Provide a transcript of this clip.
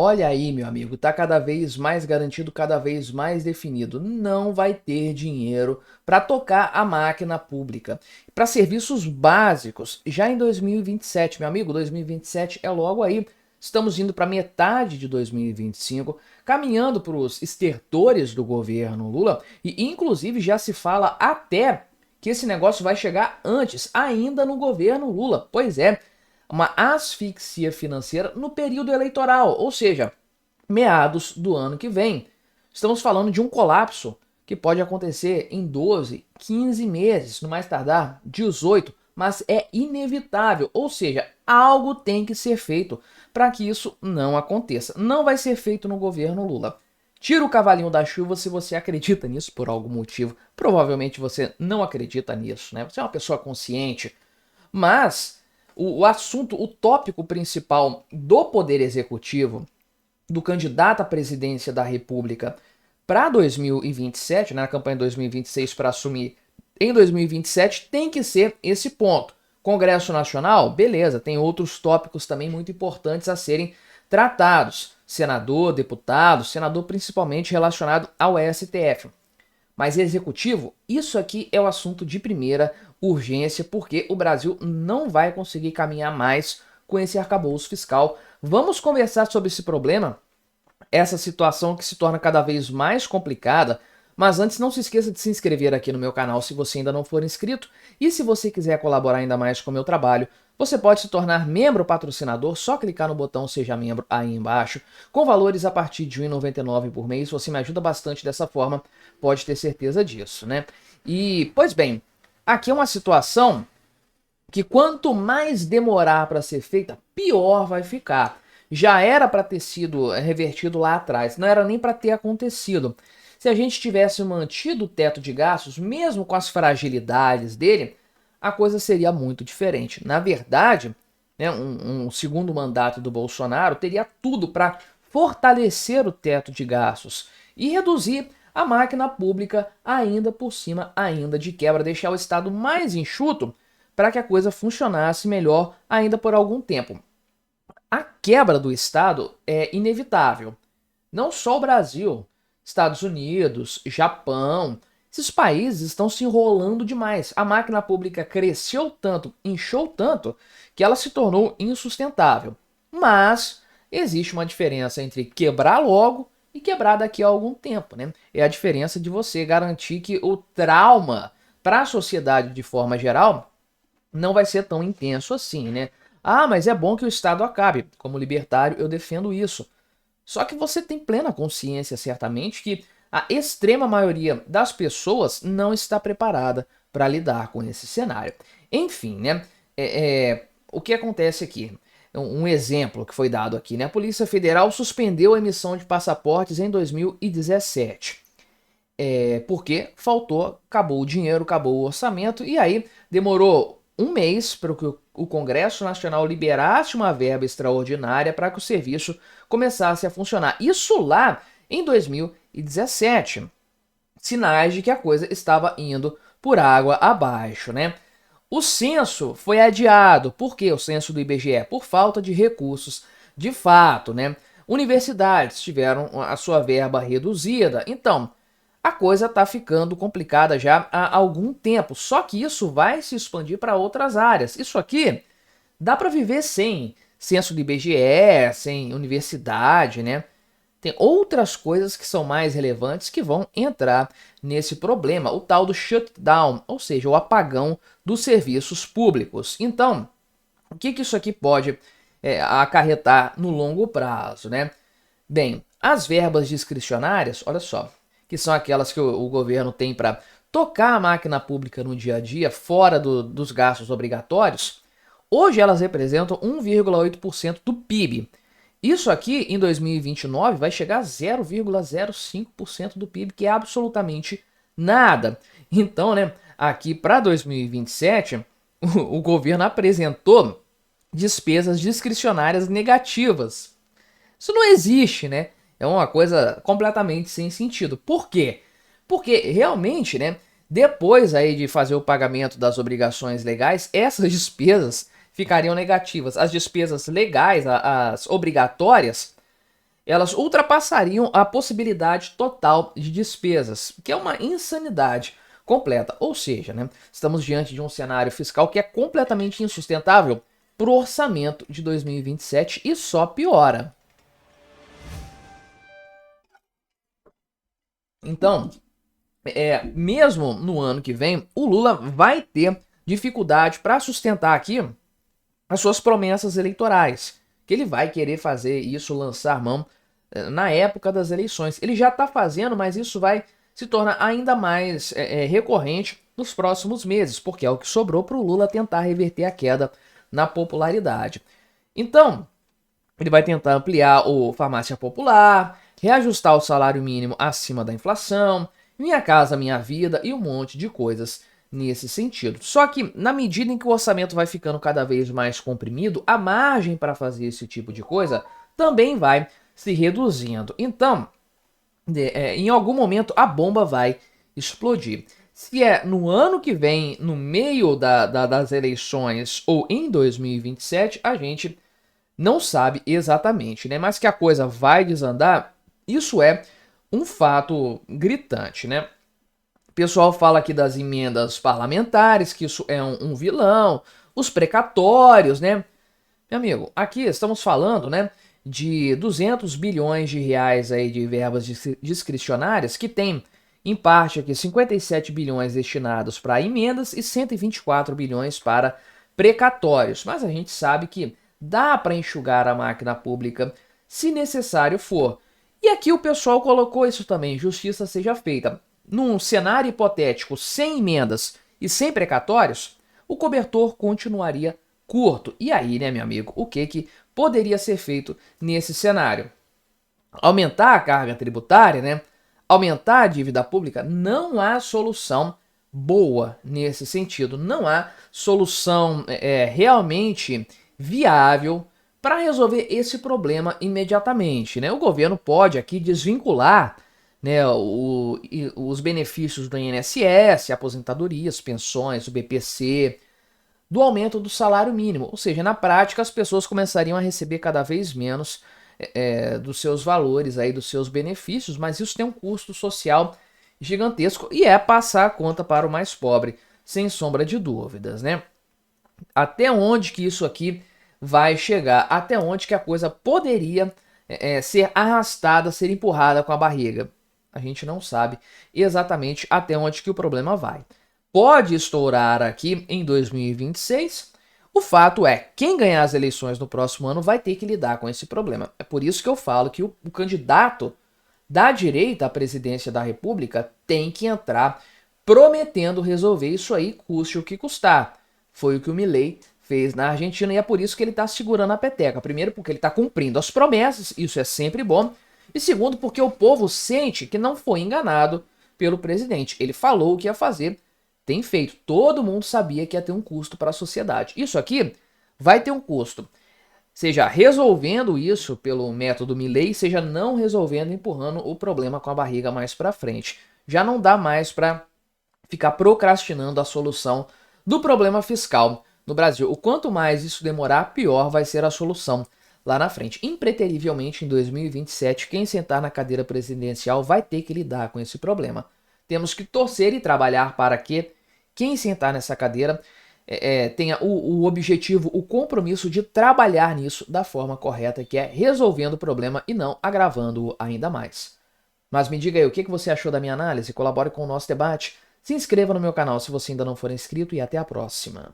Olha aí, meu amigo, tá cada vez mais garantido, cada vez mais definido. Não vai ter dinheiro para tocar a máquina pública. Para serviços básicos, já em 2027, meu amigo, 2027 é logo aí. Estamos indo para metade de 2025, caminhando para os estertores do governo Lula, e inclusive já se fala até que esse negócio vai chegar antes, ainda no governo Lula. Pois é, uma asfixia financeira no período eleitoral, ou seja, meados do ano que vem. Estamos falando de um colapso que pode acontecer em 12, 15 meses, no mais tardar 18, mas é inevitável, ou seja, algo tem que ser feito para que isso não aconteça. Não vai ser feito no governo Lula. Tira o cavalinho da chuva se você acredita nisso por algum motivo. Provavelmente você não acredita nisso, né? Você é uma pessoa consciente, mas o assunto, o tópico principal do Poder Executivo, do candidato à presidência da República para 2027, na campanha 2026 para assumir em 2027, tem que ser esse ponto. Congresso Nacional, beleza, tem outros tópicos também muito importantes a serem tratados. Senador, deputado, senador principalmente relacionado ao STF. Mas executivo, isso aqui é o assunto de primeira urgência, porque o Brasil não vai conseguir caminhar mais com esse arcabouço fiscal. Vamos conversar sobre esse problema, essa situação que se torna cada vez mais complicada. Mas antes, não se esqueça de se inscrever aqui no meu canal se você ainda não for inscrito. E se você quiser colaborar ainda mais com o meu trabalho, você pode se tornar membro patrocinador, só clicar no botão Seja Membro aí embaixo, com valores a partir de R$ 1,99 por mês. Você me ajuda bastante dessa forma, pode ter certeza disso, né? E, pois bem, aqui é uma situação que quanto mais demorar para ser feita, pior vai ficar. Já era para ter sido revertido lá atrás, não era nem para ter acontecido. Se a gente tivesse mantido o teto de gastos, mesmo com as fragilidades dele, a coisa seria muito diferente. Na verdade, né, um segundo mandato do Bolsonaro teria tudo para fortalecer o teto de gastos e reduzir a máquina pública ainda por cima, ainda de quebra, deixar o Estado mais enxuto para que a coisa funcionasse melhor ainda por algum tempo. A quebra do Estado é inevitável. Não só o Brasil, Estados Unidos, Japão, esses países estão se enrolando demais. A máquina pública cresceu tanto, inchou tanto, que ela se tornou insustentável. Mas existe uma diferença entre quebrar logo e quebrar daqui a algum tempo, né? É a diferença de você garantir que o trauma para a sociedade de forma geral não vai ser tão intenso assim, né? Ah, mas é bom que o Estado acabe. Como libertário, eu defendo isso. Só que você tem plena consciência, certamente, que a extrema maioria das pessoas não está preparada para lidar com esse cenário. Enfim, né? O que acontece aqui? Um exemplo que foi dado aqui, né? A Polícia Federal suspendeu a emissão de passaportes em 2017. Porque faltou, acabou o dinheiro, acabou o orçamento, e aí demorou um mês para que o Congresso Nacional liberasse uma verba extraordinária para que o serviço começasse a funcionar. Isso lá em 2017. Sinais de que a coisa estava indo por água abaixo, né? O censo foi adiado. Por que o censo do IBGE? Por falta de recursos de fato, né? Universidades tiveram a sua verba reduzida. Então, a coisa está ficando complicada já há algum tempo. Só que isso vai se expandir para outras áreas. Isso aqui dá para viver sem censo do IBGE, sem universidade, né? Tem outras coisas que são mais relevantes que vão entrar nesse problema, o tal do shutdown, ou seja, o apagão dos serviços públicos. Então, o que isso aqui pode acarretar no longo prazo, né? Bem, as verbas discricionárias, olha só, que são aquelas que o governo tem para tocar a máquina pública no dia a dia, fora dos gastos obrigatórios, hoje elas representam 1,8% do PIB. Isso aqui, em 2029, vai chegar a 0,05% do PIB, que é absolutamente nada. Então, né, aqui para 2027, o governo apresentou despesas discricionárias negativas. Isso não existe, né? É uma coisa completamente sem sentido. Por quê? Porque realmente, né, depois aí de fazer o pagamento das obrigações legais, essas despesas ficariam negativas. As despesas legais, as obrigatórias, elas ultrapassariam a possibilidade total de despesas, que é uma insanidade completa. Ou seja, né, estamos diante de um cenário fiscal que é completamente insustentável para o orçamento de 2027 e só piora. Então, mesmo no ano que vem, o Lula vai ter dificuldade para sustentar aqui as suas promessas eleitorais, que ele vai querer fazer isso, lançar mão na época das eleições. Ele já está fazendo, mas isso vai se tornar ainda mais recorrente nos próximos meses, porque é o que sobrou para o Lula tentar reverter a queda na popularidade. Então, ele vai tentar ampliar o farmácia popular, reajustar o salário mínimo acima da inflação, Minha Casa Minha Vida e um monte de coisas nesse sentido. Só que, na medida em que o orçamento vai ficando cada vez mais comprimido, a margem para fazer esse tipo de coisa também vai se reduzindo. Então, em algum momento, a bomba vai explodir. Se é no ano que vem, no meio das eleições ou em 2027, a gente não sabe exatamente, né? Mas que a coisa vai desandar, isso é um fato gritante, né? O pessoal fala aqui das emendas parlamentares, que isso é um vilão, os precatórios, né? Meu amigo, aqui estamos falando, né, de 200 bilhões de reais aí de verbas discricionárias, que tem, em parte aqui, 57 bilhões destinados para emendas e 124 bilhões para precatórios. Mas a gente sabe que dá para enxugar a máquina pública se necessário for. E aqui o pessoal colocou isso também, justiça seja feita. Num cenário hipotético sem emendas e sem precatórios, o cobertor continuaria curto. E aí, né, meu amigo, o que poderia ser feito nesse cenário? Aumentar a carga tributária, né? Aumentar a dívida pública? Não há solução boa nesse sentido. Não há solução realmente viável para resolver esse problema imediatamente, né? O governo pode aqui desvincular, né, os benefícios do INSS, aposentadorias, pensões, o BPC, do aumento do salário mínimo. Ou seja, na prática, as pessoas começariam a receber cada vez menos dos seus valores, aí, dos seus benefícios, mas isso tem um custo social gigantesco e é passar a conta para o mais pobre, sem sombra de dúvidas, né? Até onde que isso aqui vai chegar? Até onde que a coisa poderia ser arrastada, ser empurrada com a barriga? A gente não sabe exatamente até onde que o problema vai. Pode estourar aqui em 2026. O fato é, quem ganhar as eleições no próximo ano vai ter que lidar com esse problema. É por isso que eu falo que o candidato da direita à presidência da República tem que entrar prometendo resolver isso aí, custe o que custar. Foi o que o Milei fez na Argentina e é por isso que ele está segurando a peteca. Primeiro, porque ele está cumprindo as promessas, isso é sempre bom. E segundo, porque o povo sente que não foi enganado pelo presidente. Ele falou o que ia fazer, tem feito. Todo mundo sabia que ia ter um custo para a sociedade. Isso aqui vai ter um custo. Seja resolvendo isso pelo método Milei, seja não resolvendo, empurrando o problema com a barriga mais para frente. Já não dá mais para ficar procrastinando a solução do problema fiscal no Brasil. O quanto mais isso demorar, pior vai ser a solução lá na frente. Impreterivelmente, em 2027, quem sentar na cadeira presidencial vai ter que lidar com esse problema. Temos que torcer e trabalhar para que quem sentar nessa cadeira tenha o objetivo, o compromisso de trabalhar nisso da forma correta, que é resolvendo o problema e não agravando-o ainda mais. Mas me diga aí, o que você achou da minha análise? Colabore com o nosso debate. Se inscreva no meu canal se você ainda não for inscrito e até a próxima.